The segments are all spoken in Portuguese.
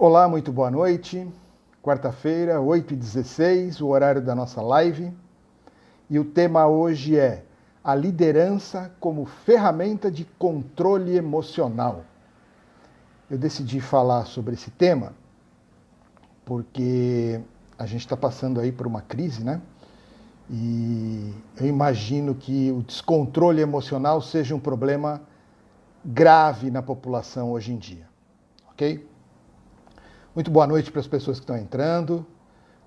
Olá, muito boa noite. Quarta-feira, 8h16, o horário da nossa live. E o tema hoje é a liderança como ferramenta de controle emocional. Eu decidi falar sobre esse tema porque a gente está passando aí por uma crise, né? E eu imagino que o descontrole emocional seja um problema grave na população hoje em dia, ok? Muito boa noite para as pessoas que estão entrando,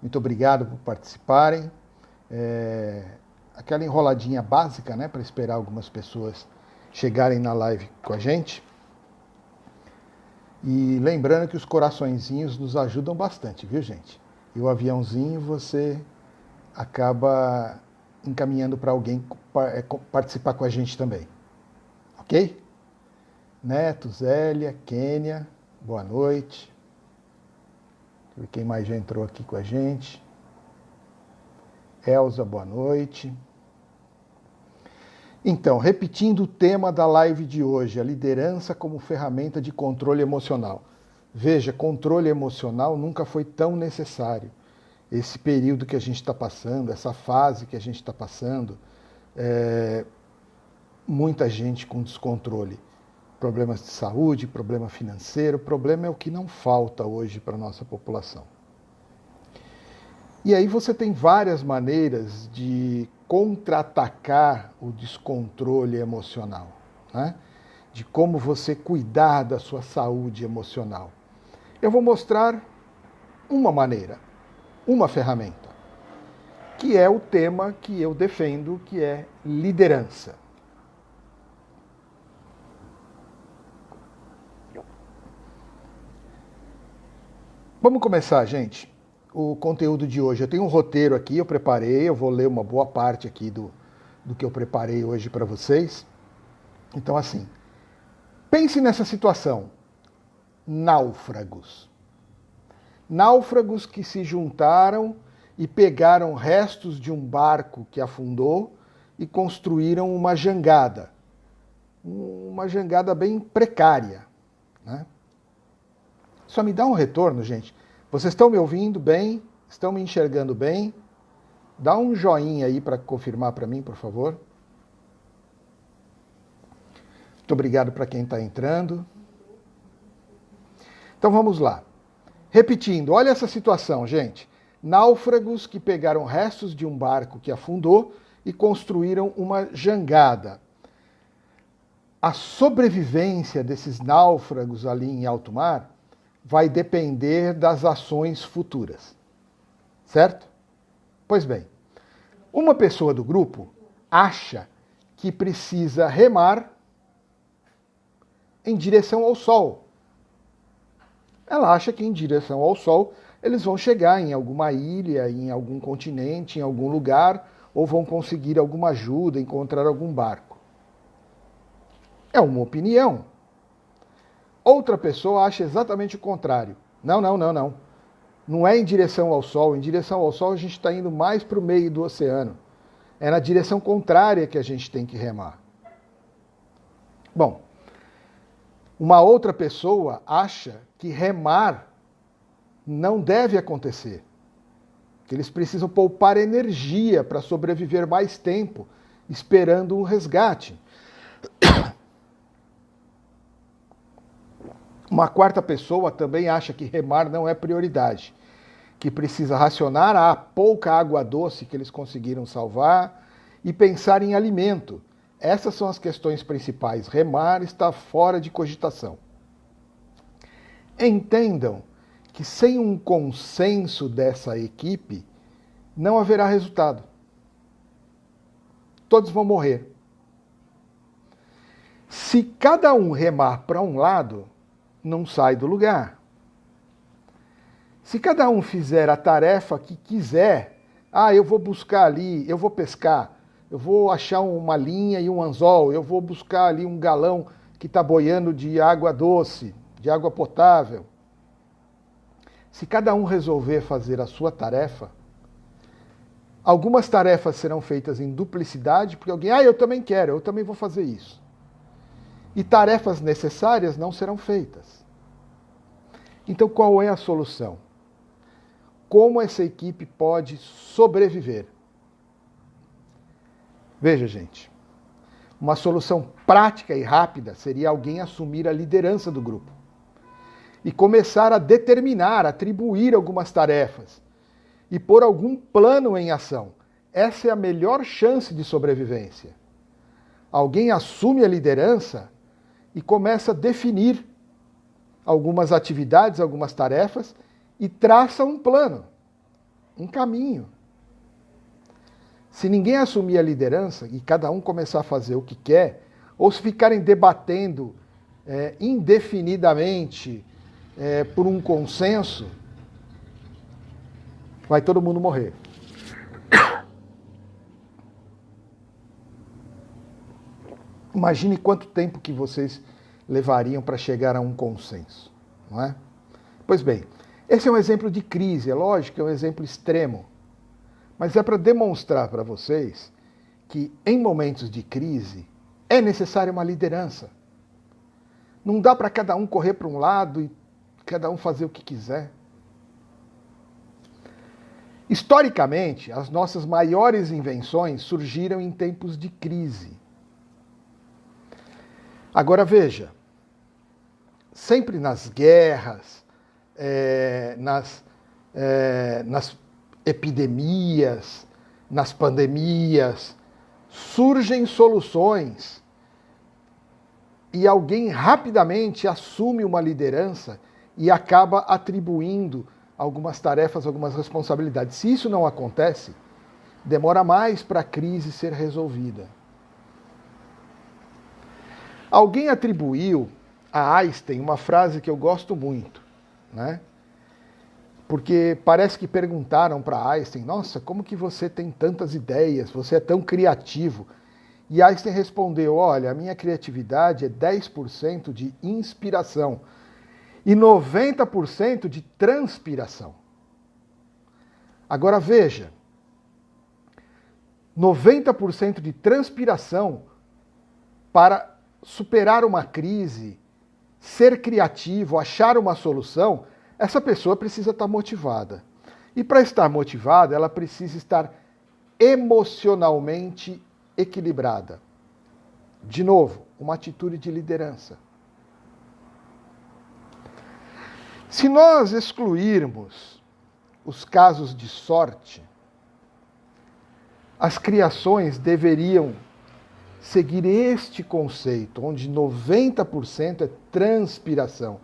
muito obrigado por participarem. Aquela enroladinha básica, né, para esperar algumas pessoas chegarem na live com a gente. E lembrando que os coraçõezinhos nos ajudam bastante, viu, gente? E o aviãozinho você acaba encaminhando para alguém participar com a gente também. Ok? Neto, Zélia, Kênia, boa noite. Deixa eu ver quem mais já entrou aqui com a gente. Elza, boa noite. Então, repetindo o tema da live de hoje, a liderança como ferramenta de controle emocional. Veja, controle emocional nunca foi tão necessário. Esse período que a gente está passando, essa fase que a gente está passando, muita gente com descontrole. Problemas de saúde, problema financeiro, problema é o que não falta hoje para a nossa população. E aí você tem várias maneiras de contra-atacar o descontrole emocional, né? De como você cuidar da sua saúde emocional. Eu vou mostrar uma maneira, uma ferramenta, que é o tema que eu defendo, que é liderança. Vamos começar, gente, o conteúdo de hoje. Eu tenho um roteiro aqui, eu preparei, eu vou ler uma boa parte aqui do que eu preparei hoje para vocês. Então, assim, pense nessa situação. Náufragos. Náufragos que se juntaram e pegaram restos de um barco que afundou e construíram uma jangada. Uma jangada bem precária, né? Só me dá um retorno, gente. Vocês estão me ouvindo bem? Estão me enxergando bem? Dá um joinha aí para confirmar para mim, por favor. Muito obrigado para quem está entrando. Então vamos lá. Repetindo, olha essa situação, gente. Náufragos que pegaram restos de um barco que afundou e construíram uma jangada. A sobrevivência desses náufragos ali em alto mar vai depender das ações futuras, certo? Pois bem, uma pessoa do grupo acha que precisa remar em direção ao sol. Ela acha que em direção ao sol eles vão chegar em alguma ilha, em algum continente, em algum lugar, ou vão conseguir alguma ajuda, encontrar algum barco. É uma opinião. Outra pessoa acha exatamente o contrário. Não. Não é em direção ao sol. Em direção ao sol a gente está indo mais para o meio do oceano. É na direção contrária que a gente tem que remar. Bom, uma outra pessoa acha que remar não deve acontecer. Que eles precisam poupar energia para sobreviver mais tempo, esperando um resgate. Uma quarta pessoa também acha que remar não é prioridade, que precisa racionar a pouca água doce que eles conseguiram salvar e pensar em alimento. Essas são as questões principais. Remar está fora de cogitação. Entendam que sem um consenso dessa equipe, não haverá resultado. Todos vão morrer. Se cada um remar para um lado, não sai do lugar. Se cada um fizer a tarefa que quiser, eu vou buscar ali, eu vou pescar, eu vou achar uma linha e um anzol, eu vou buscar ali um galão que está boiando de água doce, de água potável. Se cada um resolver fazer a sua tarefa, algumas tarefas serão feitas em duplicidade, porque alguém, eu também quero, eu também vou fazer isso. E tarefas necessárias não serão feitas. Então, qual é a solução? Como essa equipe pode sobreviver? Veja, gente, uma solução prática e rápida seria alguém assumir a liderança do grupo e começar a determinar, atribuir algumas tarefas e pôr algum plano em ação. Essa é a melhor chance de sobrevivência. Alguém assume a liderança e começa a definir algumas atividades, algumas tarefas e traça um plano, um caminho. Se ninguém assumir a liderança e cada um começar a fazer o que quer, ou se ficarem debatendo indefinidamente por um consenso, vai todo mundo morrer. Imagine quanto tempo que vocês levariam para chegar a um consenso, não é? Pois bem, esse é um exemplo de crise, é lógico que é um exemplo extremo, mas é para demonstrar para vocês que em momentos de crise é necessária uma liderança. Não dá para cada um correr para um lado e cada um fazer o que quiser. Historicamente, as nossas maiores invenções surgiram em tempos de crise. Agora veja, sempre nas guerras, nas epidemias, nas pandemias, surgem soluções e alguém rapidamente assume uma liderança e acaba atribuindo algumas tarefas, algumas responsabilidades. Se isso não acontece, demora mais para a crise ser resolvida. Alguém atribuiu a Einstein uma frase que eu gosto muito, né? Porque parece que perguntaram para Einstein, nossa, como que você tem tantas ideias, você é tão criativo? E Einstein respondeu, olha, a minha criatividade é 10% de inspiração e 90% de transpiração. Agora veja, 90% de transpiração para superar uma crise, ser criativo, achar uma solução, essa pessoa precisa estar motivada. E para estar motivada, ela precisa estar emocionalmente equilibrada. De novo, uma atitude de liderança. Se nós excluirmos os casos de sorte, as criações deveriam seguir este conceito, onde 90% é transpiração.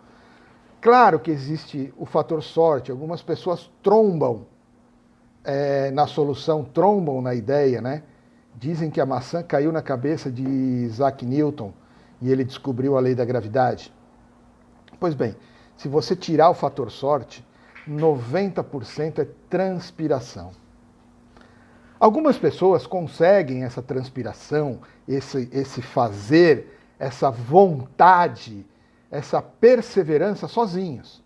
Claro que existe o fator sorte, algumas pessoas trombam na solução, trombam na ideia, né? Dizem que a maçã caiu na cabeça de Isaac Newton e ele descobriu a lei da gravidade. Pois bem, se você tirar o fator sorte, 90% é transpiração. Algumas pessoas conseguem essa transpiração, esse fazer, essa vontade, essa perseverança sozinhos.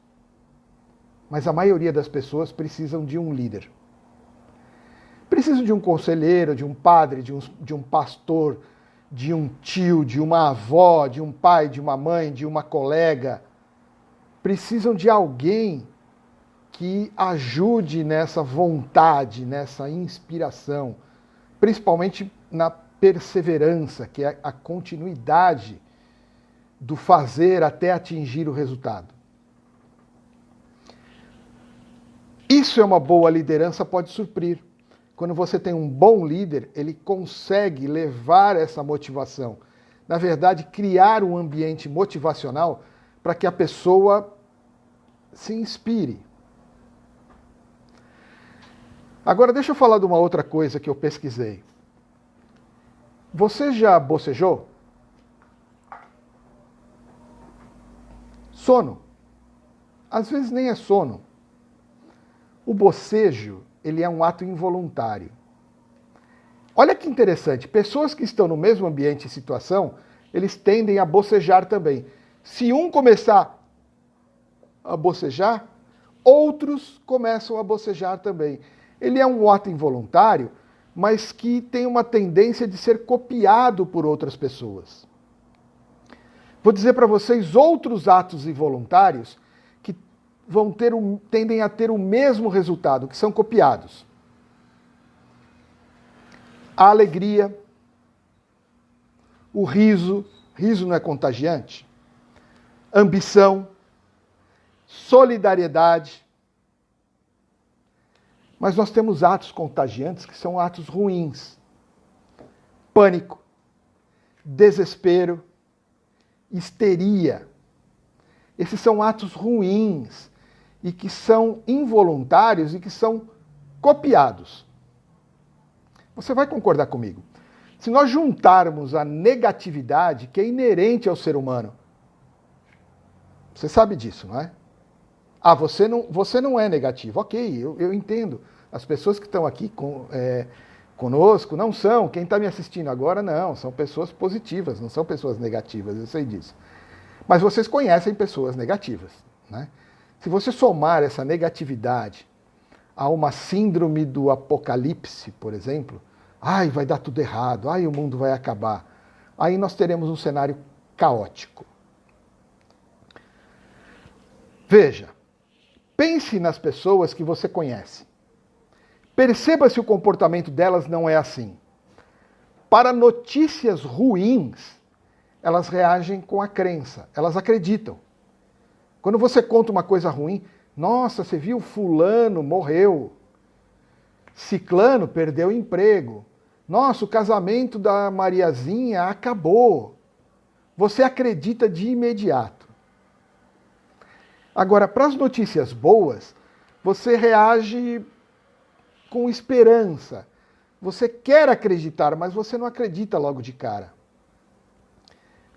Mas a maioria das pessoas precisam de um líder. Precisam de um conselheiro, de um padre, de um pastor, de um tio, de uma avó, de um pai, de uma mãe, de uma colega. Precisam de alguém que ajude nessa vontade, nessa inspiração, principalmente na perseverança, que é a continuidade do fazer até atingir o resultado. Isso é uma boa liderança, pode suprir. Quando você tem um bom líder, ele consegue levar essa motivação. Na verdade, criar um ambiente motivacional para que a pessoa se inspire. Agora, deixa eu falar de uma outra coisa que eu pesquisei. Você já bocejou? Sono. Às vezes nem é sono. O bocejo, ele é um ato involuntário. Olha que interessante, pessoas que estão no mesmo ambiente e situação, eles tendem a bocejar também. Se um começar a bocejar, outros começam a bocejar também. Ele é um ato involuntário, mas que tem uma tendência de ser copiado por outras pessoas. Vou dizer para vocês outros atos involuntários que tendem a ter o mesmo resultado, que são copiados. A alegria, o riso não é contagiante? Ambição, solidariedade. Mas nós temos atos contagiantes que são atos ruins. Pânico, desespero, histeria. Esses são atos ruins e que são involuntários e que são copiados. Você vai concordar comigo? Se nós juntarmos a negatividade que é inerente ao ser humano, você sabe disso, não é? Ah, você não é negativo. Ok, eu entendo. As pessoas que estão aqui conosco não são. Quem está me assistindo agora não. São pessoas positivas, não são pessoas negativas, eu sei disso. Mas vocês conhecem pessoas negativas, né? Se você somar essa negatividade a uma síndrome do apocalipse, por exemplo, ai, vai dar tudo errado, ai, o mundo vai acabar, aí nós teremos um cenário caótico. Veja, pense nas pessoas que você conhece. Perceba se o comportamento delas não é assim. Para notícias ruins, elas reagem com a crença, elas acreditam. Quando você conta uma coisa ruim, nossa, você viu, fulano morreu, ciclano perdeu o emprego, nossa, o casamento da Mariazinha acabou. Você acredita de imediato. Agora, para as notícias boas, você reage com esperança. Você quer acreditar, mas você não acredita logo de cara.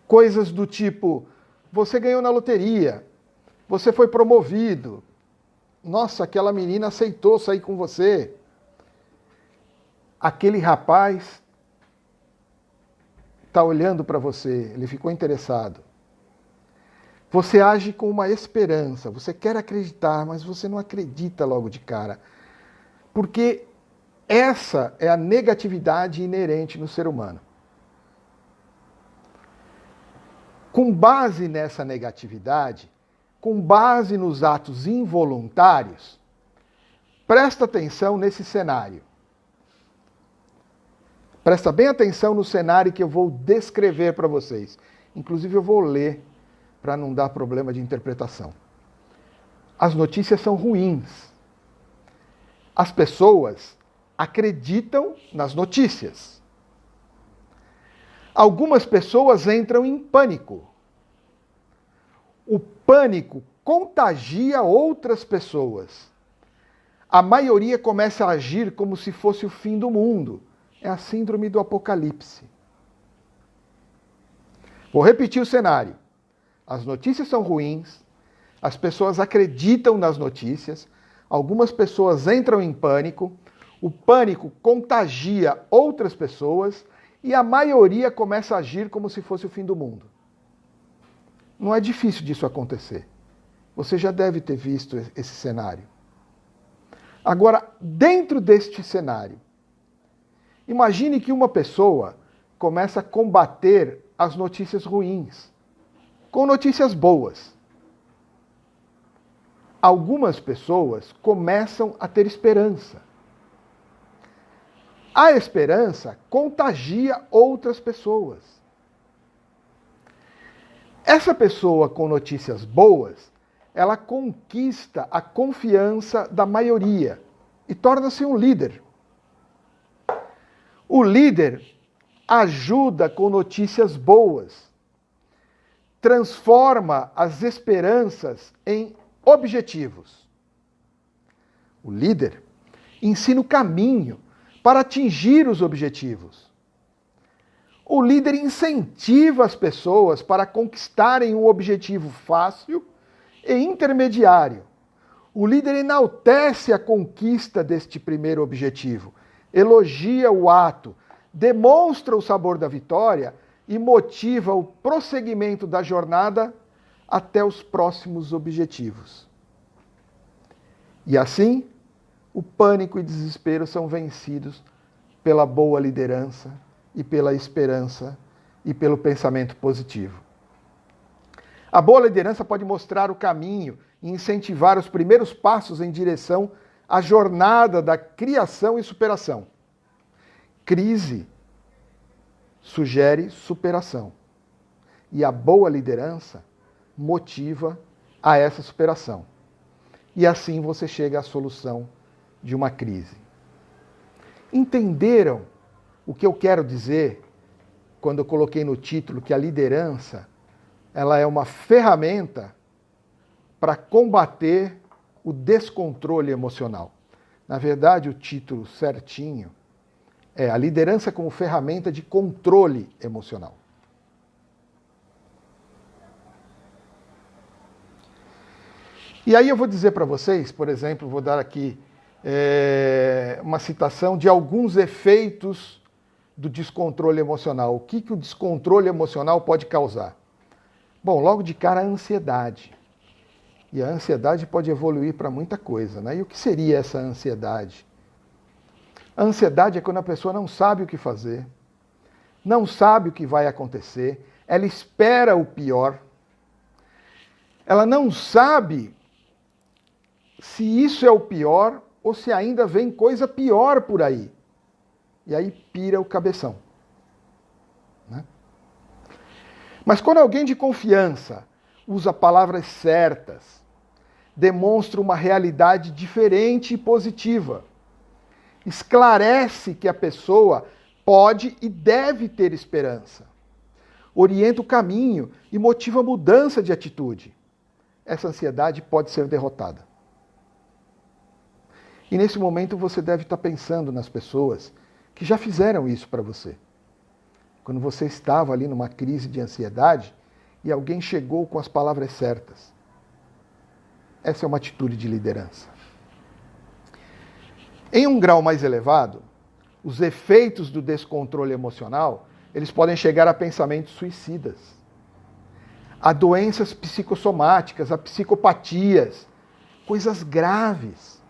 Coisas do tipo, você ganhou na loteria, você foi promovido, nossa, aquela menina aceitou sair com você, aquele rapaz está olhando para você, ele ficou interessado. Você age com uma esperança, você quer acreditar, mas você não acredita logo de cara. Porque essa é a negatividade inerente no ser humano. Com base nessa negatividade, com base nos atos involuntários, presta atenção nesse cenário. Presta bem atenção no cenário que eu vou descrever para vocês. Inclusive eu vou ler para não dar problema de interpretação. As notícias são ruins. As pessoas acreditam nas notícias. Algumas pessoas entram em pânico. O pânico contagia outras pessoas. A maioria começa a agir como se fosse o fim do mundo. É a síndrome do apocalipse. Vou repetir o cenário. As notícias são ruins, as pessoas acreditam nas notícias, algumas pessoas entram em pânico, o pânico contagia outras pessoas e a maioria começa a agir como se fosse o fim do mundo. Não é difícil disso acontecer. Você já deve ter visto esse cenário. Agora, dentro deste cenário, imagine que uma pessoa começa a combater as notícias ruins com notícias boas. Algumas pessoas começam a ter esperança. A esperança contagia outras pessoas. Essa pessoa com notícias boas, ela conquista a confiança da maioria e torna-se um líder. O líder ajuda com notícias boas, transforma as esperanças em objetivos. O líder ensina o caminho para atingir os objetivos. O líder incentiva as pessoas para conquistarem um objetivo fácil e intermediário. O líder enaltece a conquista deste primeiro objetivo, elogia o ato, demonstra o sabor da vitória e motiva o prosseguimento da jornada até os próximos objetivos. E assim, o pânico e desespero são vencidos pela boa liderança e pela esperança e pelo pensamento positivo. A boa liderança pode mostrar o caminho e incentivar os primeiros passos em direção à jornada da criação e superação. Crise sugere superação. E a boa liderança motiva a essa superação. E assim você chega à solução de uma crise. Entenderam o que eu quero dizer quando eu coloquei no título que a liderança ela é uma ferramenta para combater o descontrole emocional? Na verdade, o título certinho é a liderança como ferramenta de controle emocional. E aí eu vou dizer para vocês, por exemplo, vou dar aqui uma citação de alguns efeitos do descontrole emocional. O que o descontrole emocional pode causar? Bom, logo de cara a ansiedade. E a ansiedade pode evoluir para muita coisa, né? E o que seria essa ansiedade? A ansiedade é quando a pessoa não sabe o que fazer, não sabe o que vai acontecer, ela espera o pior, ela não sabe se isso é o pior ou se ainda vem coisa pior por aí. E aí pira o cabeção. Né? Mas quando alguém de confiança usa palavras certas, demonstra uma realidade diferente e positiva, esclarece que a pessoa pode e deve ter esperança, orienta o caminho e motiva a mudança de atitude, essa ansiedade pode ser derrotada. E nesse momento você deve estar pensando nas pessoas que já fizeram isso para você. Quando você estava ali numa crise de ansiedade e alguém chegou com as palavras certas. Essa é uma atitude de liderança. Em um grau mais elevado, os efeitos do descontrole emocional, eles podem chegar a pensamentos suicidas, a doenças psicossomáticas, a psicopatias, coisas graves.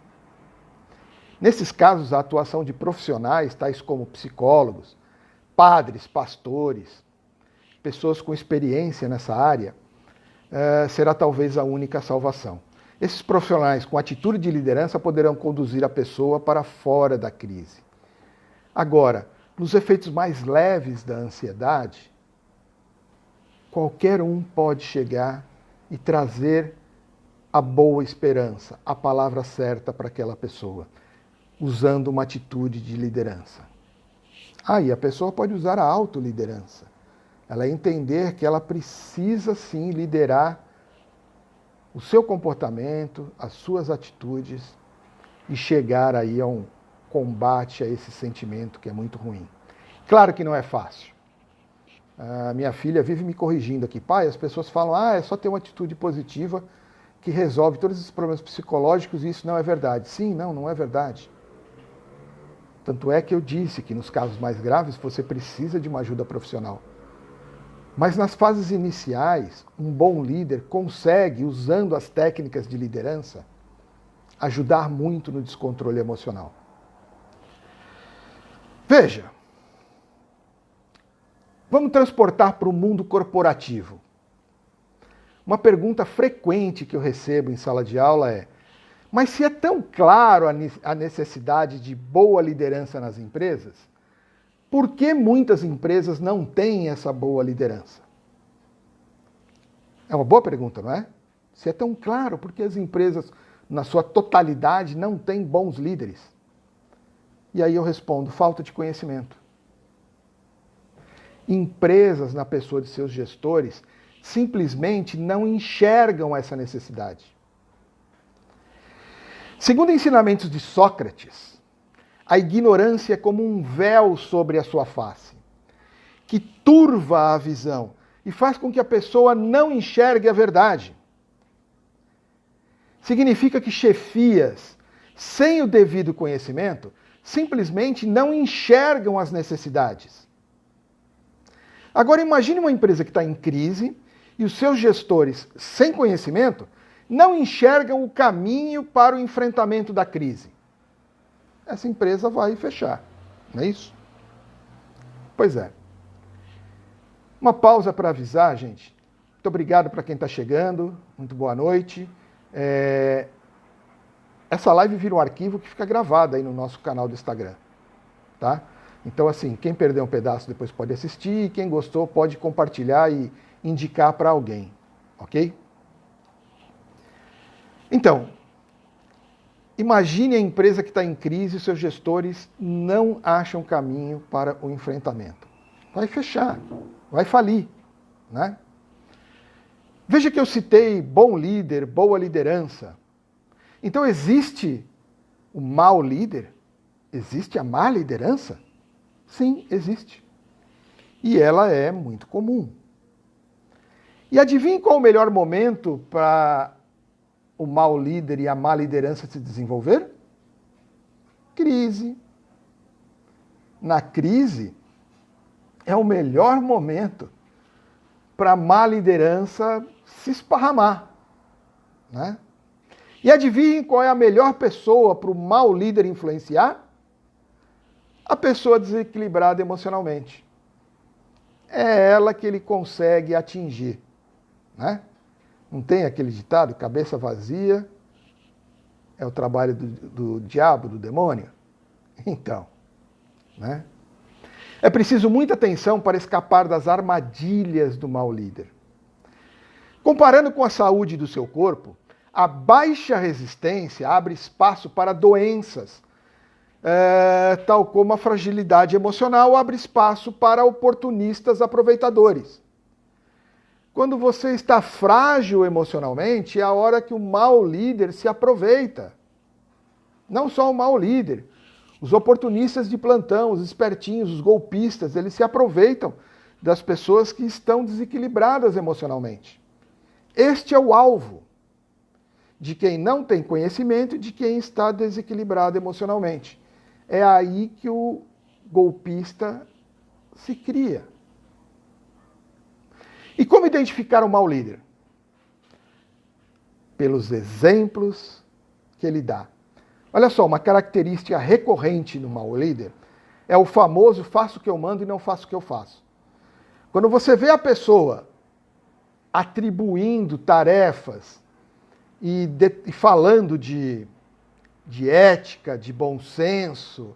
Nesses casos, a atuação de profissionais, tais como psicólogos, padres, pastores, pessoas com experiência nessa área, será talvez a única salvação. Esses profissionais com atitude de liderança poderão conduzir a pessoa para fora da crise. Agora, nos efeitos mais leves da ansiedade, qualquer um pode chegar e trazer a boa esperança, a palavra certa para aquela pessoa, usando uma atitude de liderança. E a pessoa pode usar a autoliderança. Ela entender que ela precisa sim liderar o seu comportamento, as suas atitudes e chegar aí a um combate a esse sentimento que é muito ruim. Claro que não é fácil. A minha filha vive me corrigindo aqui. Pai, as pessoas falam, é só ter uma atitude positiva que resolve todos esses problemas psicológicos e isso não é verdade. Sim, não é verdade. Tanto é que eu disse que nos casos mais graves você precisa de uma ajuda profissional. Mas nas fases iniciais, um bom líder consegue, usando as técnicas de liderança, ajudar muito no descontrole emocional. Veja, vamos transportar para o mundo corporativo. Uma pergunta frequente que eu recebo em sala de aula é: mas se é tão claro a necessidade de boa liderança nas empresas, por que muitas empresas não têm essa boa liderança? É uma boa pergunta, não é? Se é tão claro, por que as empresas, na sua totalidade, não têm bons líderes? E aí eu respondo: falta de conhecimento. Empresas, na pessoa de seus gestores, simplesmente não enxergam essa necessidade. Segundo ensinamentos de Sócrates, a ignorância é como um véu sobre a sua face, que turva a visão e faz com que a pessoa não enxergue a verdade. Significa que chefias, sem o devido conhecimento, simplesmente não enxergam as necessidades. Agora imagine uma empresa que está em crise e os seus gestores, sem conhecimento, não enxergam o caminho para o enfrentamento da crise. Essa empresa vai fechar, não é isso? Pois é. Uma pausa para avisar, gente, Muito obrigado para quem está chegando. Muito boa noite. Essa live vira um arquivo que fica gravado aí no nosso canal do Instagram, tá? Então, assim, quem perdeu um pedaço depois pode assistir, e quem gostou pode compartilhar e indicar para alguém, ok? Então, imagine a empresa que está em crise e seus gestores não acham caminho para o enfrentamento. Vai fechar, vai falir, né? Veja que eu citei bom líder, boa liderança. Então existe o mau líder? Existe a má liderança? Sim, existe. E ela é muito comum. E adivinhe qual o melhor momento para o mau líder e a má liderança se desenvolver? Crise. Na crise é o melhor momento para a má liderança se esparramar, né? E adivinhe qual é a melhor pessoa para o mau líder influenciar? A pessoa desequilibrada emocionalmente. É ela que ele consegue atingir, né? Não tem aquele ditado, cabeça vazia é o trabalho do diabo, do demônio? Então, né? É preciso muita atenção para escapar das armadilhas do mau líder. Comparando com a saúde do seu corpo, a baixa resistência abre espaço para doenças, tal como a fragilidade emocional abre espaço para oportunistas aproveitadores. Quando você está frágil emocionalmente, é a hora que o mau líder se aproveita. Não só o mau líder, os oportunistas de plantão, os espertinhos, os golpistas, eles se aproveitam das pessoas que estão desequilibradas emocionalmente. Este é o alvo de quem não tem conhecimento e de quem está desequilibrado emocionalmente. É aí que o golpista se cria. E como identificar o mau líder? Pelos exemplos que ele dá. Olha só, uma característica recorrente no mau líder é o famoso faço o que eu mando e não faço o que eu faço. Quando você vê a pessoa atribuindo tarefas e falando de ética, de bom senso,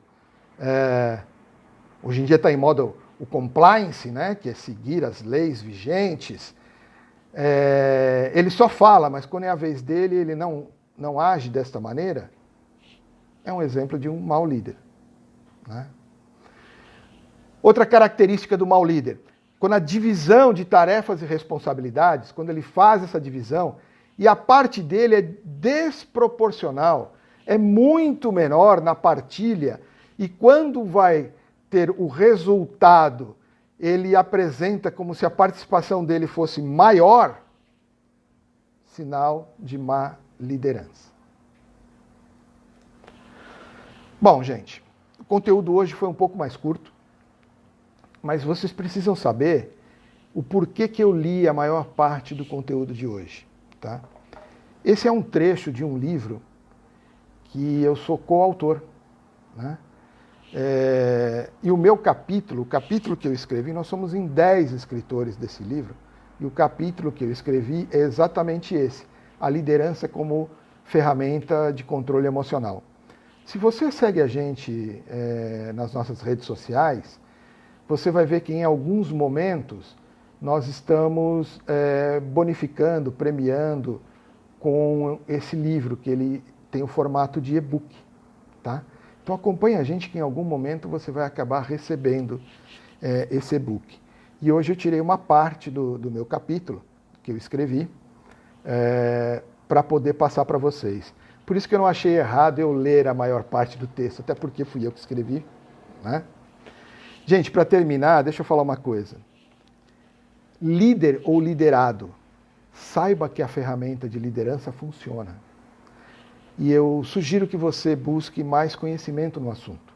hoje em dia está em moda o compliance, né, que é seguir as leis vigentes, ele só fala, mas quando é a vez dele, ele não age desta maneira, é um exemplo de um mau líder, né? Outra característica do mau líder, quando a divisão de tarefas e responsabilidades, quando ele faz essa divisão, e a parte dele é desproporcional, é muito menor na partilha, e quando vai ter o resultado, ele apresenta como se a participação dele fosse maior, sinal de má liderança. Bom, gente, o conteúdo hoje foi um pouco mais curto, mas vocês precisam saber o porquê que eu li a maior parte do conteúdo de hoje, tá? Esse é um trecho de um livro que eu sou coautor, né? E o meu capítulo, o capítulo que eu escrevi, nós somos em 10 escritores desse livro, e o capítulo que eu escrevi é exatamente esse, a liderança como ferramenta de controle emocional. Se você segue a gente nas nossas redes sociais, você vai ver que em alguns momentos nós estamos bonificando, premiando com esse livro, que ele tem o formato de e-book, tá? Então acompanhe a gente que em algum momento você vai acabar recebendo esse e-book. E hoje eu tirei uma parte do meu capítulo, que eu escrevi, para poder passar para vocês. Por isso que eu não achei errado eu ler a maior parte do texto, até porque fui eu que escrevi, né? Gente, para terminar, deixa eu falar uma coisa. Líder ou liderado, saiba que a ferramenta de liderança funciona. E eu sugiro que você busque mais conhecimento no assunto,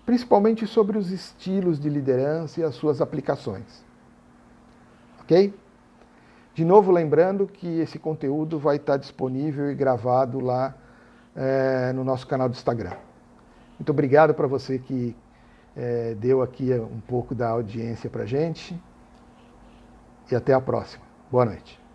principalmente sobre os estilos de liderança e as suas aplicações. Ok? De novo, lembrando que esse conteúdo vai estar disponível e gravado lá no nosso canal do Instagram. Muito obrigado para você que deu aqui um pouco da audiência para a gente. E até a próxima. Boa noite.